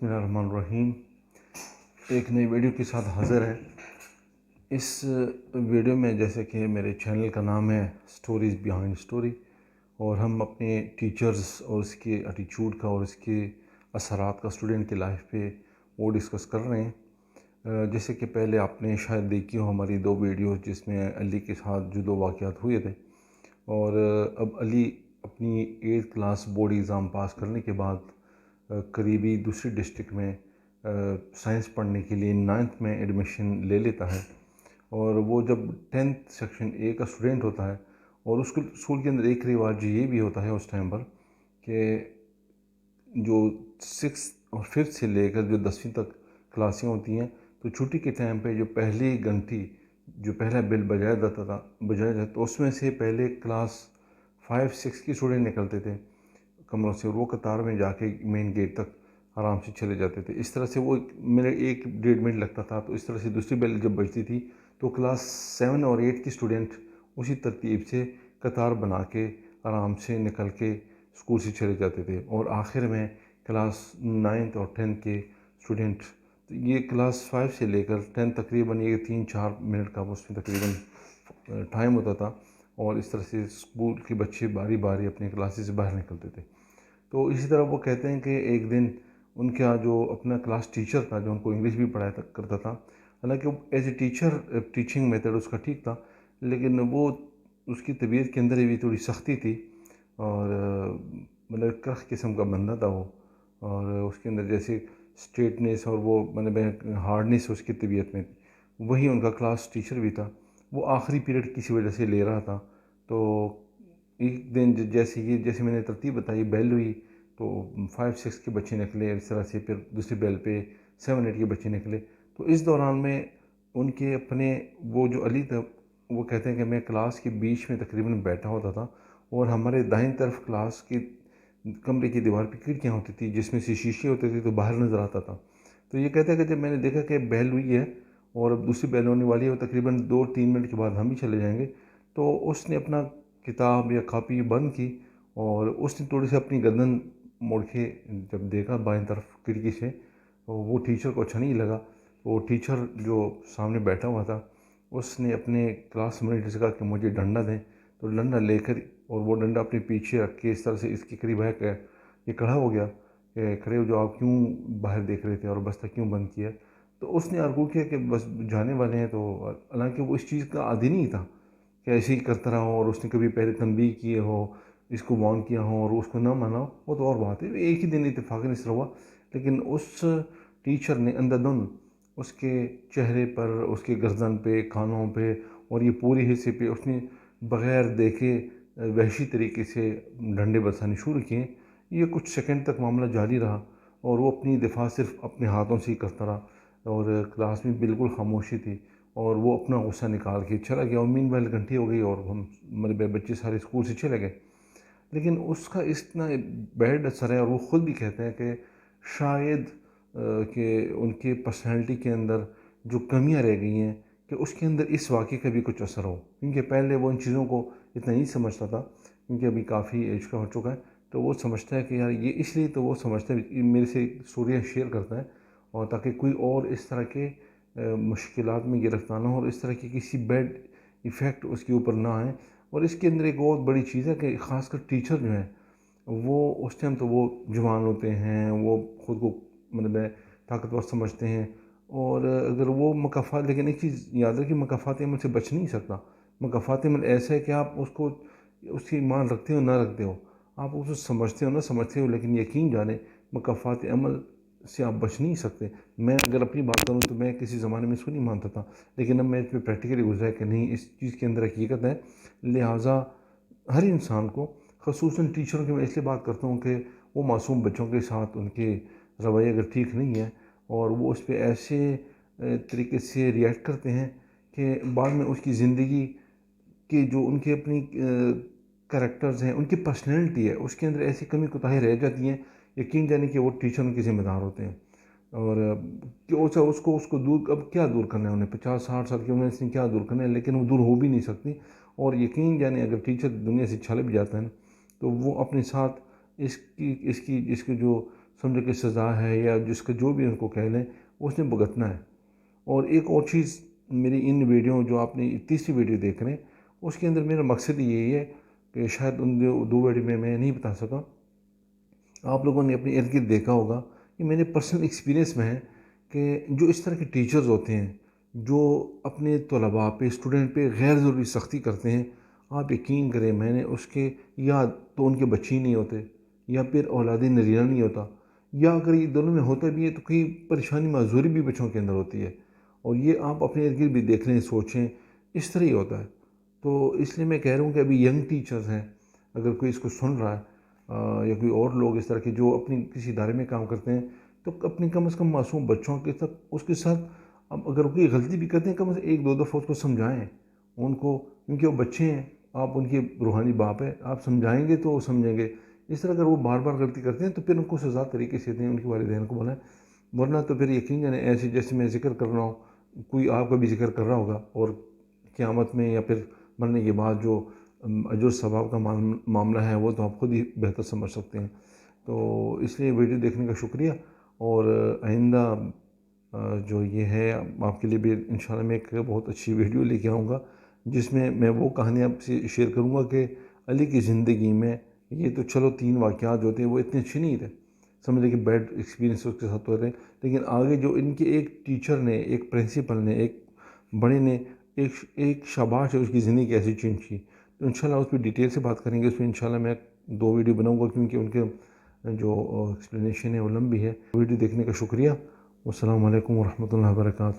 बिस्मिल्लाहिर्रहमानिर्रहीम। एक नई वीडियो के साथ हाज़िर है। इस वीडियो में जैसे कि मेरे चैनल का नाम है स्टोरीज़ बिहाइंड स्टोरी, और हम अपने टीचर्स और उसके एटीट्यूड का और उसके असरात का स्टूडेंट की लाइफ पे वो डिस्कस कर रहे हैं। जैसे कि पहले आपने शायद देखी हो हमारी 2 वीडियोस जिसमें अली के साथ जो 2 वाक़यात हुए थे, और अब अली अपनी 8th class board exam pass करने के बाद करीबी दूसरी डिस्ट्रिक्ट में साइंस पढ़ने के लिए 9th में एडमिशन ले लेता है। और वो जब 10th सेक्शन ए का स्टूडेंट होता है, और उसके स्कूल के अंदर एक रिवाज ये भी होता है उस टाइम पर कि जो 6th और 5th से लेकर जो 10वीं तक क्लासें होती हैं, तो छुट्टी के टाइम पे जो पहली घंटी जो पहला बेल बजाया जाता तो उसमें से पहले क्लास 5-6 के स्टूडेंट निकलते थे कमरों से, और वो कतार में जाके मेन गेट तक आराम से चले जाते थे। इस तरह से वो मेरे 1-1.5 मिनट लगता था। तो इस तरह से दूसरी बेल जब बजती थी तो क्लास 7 और 8 के स्टूडेंट उसी तरतीब से कतार बना के आराम से निकल के स्कूल से चले जाते थे, और आखिर में क्लास 9th और 10th के स्टूडेंट, तो ये क्लास 5 से लेकर 10 तकरीबन ये 3-4 मिनट का उसमें तकरीबन टाइम होता था, और इस तरह से स्कूल के बच्चे बारी बारी अपने क्लासेस से बाहर निकलते थे। तो इसी तरह वो कहते हैं कि एक दिन उनका जो अपना क्लास टीचर था जो उनको इंग्लिश भी पढ़ाया करता था, हालांकि as a teacher teaching method उसका ठीक था, लेकिन वो उसकी तबीयत के अंदर भी थोड़ी सख्ती थी, और मतलब कख किस्म का बंदा था वो, और उसके अंदर जैसे स्ट्रेटनेस और वो मतलब हार्डनेस उसकी तबीयत में थी। वही उनका क्लास टीचर भी था। वो आखिरी पीरियड किसी वजह से ले रहा था, तो एक दिन जैसे मैंने तरतीब बताई, बेल हुई तो 5-6 के बच्चे निकले, इस तरह से फिर दूसरी बेल पे 7-8 के बच्चे निकले। तो इस दौरान में उनके अपने वो जो अली था, वो कहते हैं कि मैं क्लास के बीच में तकरीबन बैठा होता था, और हमारे दाईं तरफ क्लास के कमरे की दीवार पर खिड़कियाँ होती थी जिसमें से शीशे होते थे, तो बाहर नज़र आता था। तो ये कहते हैं कि जब मैंने देखा कि बेल हुई है और अब दूसरी बेल होने वाली है, और तकरीबन 2-3 मिनट के बाद हम भी चले जाएंगे, तो उसने अपना किताब या कॉपी बंद की, और उसने थोड़ी सी अपनी गर्दन मोड़ के जब देखा बाईं तरफ खिड़की से, तो वो टीचर को अच्छा नहीं लगा। वो टीचर जो सामने बैठा हुआ था, उसने अपने क्लास मॉनिटर से कहा कि मुझे डंडा दें। तो डंडा लेकर, और वो डंडा अपने पीछे रख के इस तरह से इसके करीब है कि ये खड़ा हो गया कि खड़े हो जाओ, आप क्यों बाहर देख रहे थे और बस्ता क्यों बंद किया। तो उसने आर्गू किया कि बस जाने वाले हैं, तो हालांकि वो इस चीज़ का आदी नहीं था कि ऐसे ही करता रहा हो, और उसने कभी पहले तंबीह किए हो, इसको वार्न किया हो और उसको ना माना हो, वो तो और बात है। एक ही दिन इत्तेफाकन इस तरह हुआ, लेकिन उस टीचर ने अंधाधुंध उसके चेहरे पर, उसके गर्दन पे, कानों पे और ये पूरे हिस्से पे उसने बग़ैर देखे वहशी तरीके से डंडे बरसाने शुरू किए। ये कुछ सेकंड तक मामला जारी रहा, और वो अपनी दिफा सिर्फ अपने हाथों से ही करता रहा, और क्लास में बिल्कुल खामोशी थी, और वो अपना गुस्सा निकाल के चला गया। और मीनवाइल घंटी हो गई और हम मतलब बच्चे सारे स्कूल से चले गए। लेकिन उसका इतना बैड असर है, और वो ख़ुद भी कहते हैं कि शायद कि उनके पर्सनैलिटी के अंदर जो कमियां रह गई हैं, कि उसके अंदर इस वाक़े का भी कुछ असर हो, क्योंकि पहले वो इन चीज़ों को इतना नहीं समझता था, क्योंकि अभी काफ़ी एज का हो चुका है। तो वो समझता है कि यार ये इसलिए, तो वो समझता है कि मेरे से स्टोरियाँ शेयर करता है, और ताकि कोई और इस तरह के मुश्किलात में गिरफ्तार ना हो, और इस तरह की किसी बैड इफ़ेक्ट उसके ऊपर ना आए। और इसके अंदर एक और बड़ी चीज़ है कि ख़ासकर टीचर जो हैं, वो उस टाइम तो वो जवान होते हैं, वो ख़ुद को मतलब ताकतवर समझते हैं, और अगर वो मकाफ़ात, लेकिन एक चीज़ याद रखिए, मकाफ़ात अमल से बच नहीं सकता। मकाफ़ात अमल ऐसा है कि आप उसको उसकी ईमान रखते हो ना रखते हो, आप उसको समझते हो ना समझते हो, लेकिन यकीन जाने मकाफ़ात अमल से आप बच नहीं सकते। मैं अगर अपनी बात करूँ तो मैं किसी ज़माने में इसको नहीं मानता था, लेकिन अब मैं इस पर प्रैक्टिकली गुजरा है कि नहीं, इस चीज़ के अंदर हकीकत है। लिहाजा हर इंसान को, ख़ुसूसन टीचरों की मैं इसलिए बात करता हूँ कि वो मासूम बच्चों के साथ उनके रवैये अगर ठीक नहीं है, और वो उस पर ऐसे तरीके से रिएक्ट करते हैं कि बाद में उसकी ज़िंदगी के जो उनके अपनी कैरेक्टर्स हैं, उनकी पर्सनैलिटी है, उसके अंदर ऐसी कमी कोताही रह जाती हैं, यकीन जाने कि वो टीचर उनके ज़िम्मेदार होते हैं। और कि उसको दूर, अब क्या दूर करना है उन्हें, 50-60 साल की उम्र से क्या दूर करना है, लेकिन वो दूर हो भी नहीं सकती। और यकीन जाने अगर टीचर दुनिया से चले भी जाता है ना, तो वो अपने साथ इसकी इसकी इसकी जो سمجھو کہ سزا ہے یا جس کا جو بھی ان کو کہہ لیں اس نے بھگتنا ہے۔ اور ایک اور چیز میری ان ویڈیو جو آپ نے تیسری ویڈیو دیکھ رہے ہیں اس کے اندر میرا مقصد یہی ہے کہ شاید ان دو ویڈیو میں نہیں بتا سکا، آپ لوگوں نے اپنے ارد گرد دیکھا ہوگا، یہ میرے پرسنل ایکسپیرینس میں ہے کہ جو اس طرح کے ٹیچرز ہوتے ہیں جو اپنے طلباء پہ اسٹوڈنٹ پہ غیر ضروری سختی کرتے ہیں، آپ یقین کریں میں نے اس کے یا تو ان کے بچے ہی نہیں ہوتے یا پھر اولاد نرینہ نہیں ہوتا، یا اگر یہ دونوں میں ہوتا بھی ہے تو کئی پریشانی معذوری بھی بچوں کے اندر ہوتی ہے، اور یہ آپ اپنے ارد گرد بھی دیکھ لیں سوچیں اس طرح ہی ہوتا ہے۔ تو اس لیے میں کہہ رہا ہوں کہ ابھی ینگ ٹیچرز ہیں، اگر کوئی اس کو سن رہا ہے یا کوئی اور لوگ اس طرح کے جو اپنی کسی ادارے میں کام کرتے ہیں، تو اپنی کم از کم معصوم بچوں کے ساتھ اس کے ساتھ اب اگر کوئی غلطی بھی کرتے ہیں کم از کم ایک دو دفعہ اس کو سمجھائیں ان کو، کیونکہ وہ بچے ہیں، آپ ان کے روحانی باپ ہیں، آپ سمجھائیں گے تو وہ سمجھیں گے۔ اس طرح اگر وہ بار بار غلطی کرتے ہیں تو پھر ان کو سزا طریقے سے دیں، ان کے والدین کو بولیں، ورنہ تو پھر یقین جانیں ایسے جیسے میں ذکر کر رہا ہوں کوئی آپ کا بھی ذکر کر رہا ہوگا، اور قیامت میں یا پھر مرنے کے بعد جو اجر ثواب کا معاملہ ہے وہ تو آپ خود ہی بہتر سمجھ سکتے ہیں۔ تو اس لیے ویڈیو دیکھنے کا شکریہ، اور آئندہ جو یہ ہے آپ کے لیے بھی انشاءاللہ میں ایک بہت اچھی ویڈیو لے کے آؤں گا جس میں وہ کہانی آپ سے شیئر کروں گا کہ علی کی زندگی میں یہ تو چلو 3 واقعات جو تھے وہ اتنے اچھے نہیں تھے، سمجھ لیں کہ بیڈ ایکسپیرینس اس کے ساتھ ہوتے ہیں، لیکن آگے جو ان کے ایک ٹیچر نے، ایک پرنسپل نے، ایک بڑے نے ایک شاباش ہے اس کی زندگی کیسی چینج کی، تو انشاءاللہ اس پہ ڈیٹیل سے بات کریں گے۔ اس پہ انشاءاللہ میں 2 ویڈیو بناؤں گا کیونکہ ان کے جو ایکسپلینیشن ہے وہ لمبی ہے۔ ویڈیو دیکھنے کا شکریہ، والسلام علیکم ورحمۃ اللہ وبرکاتہ۔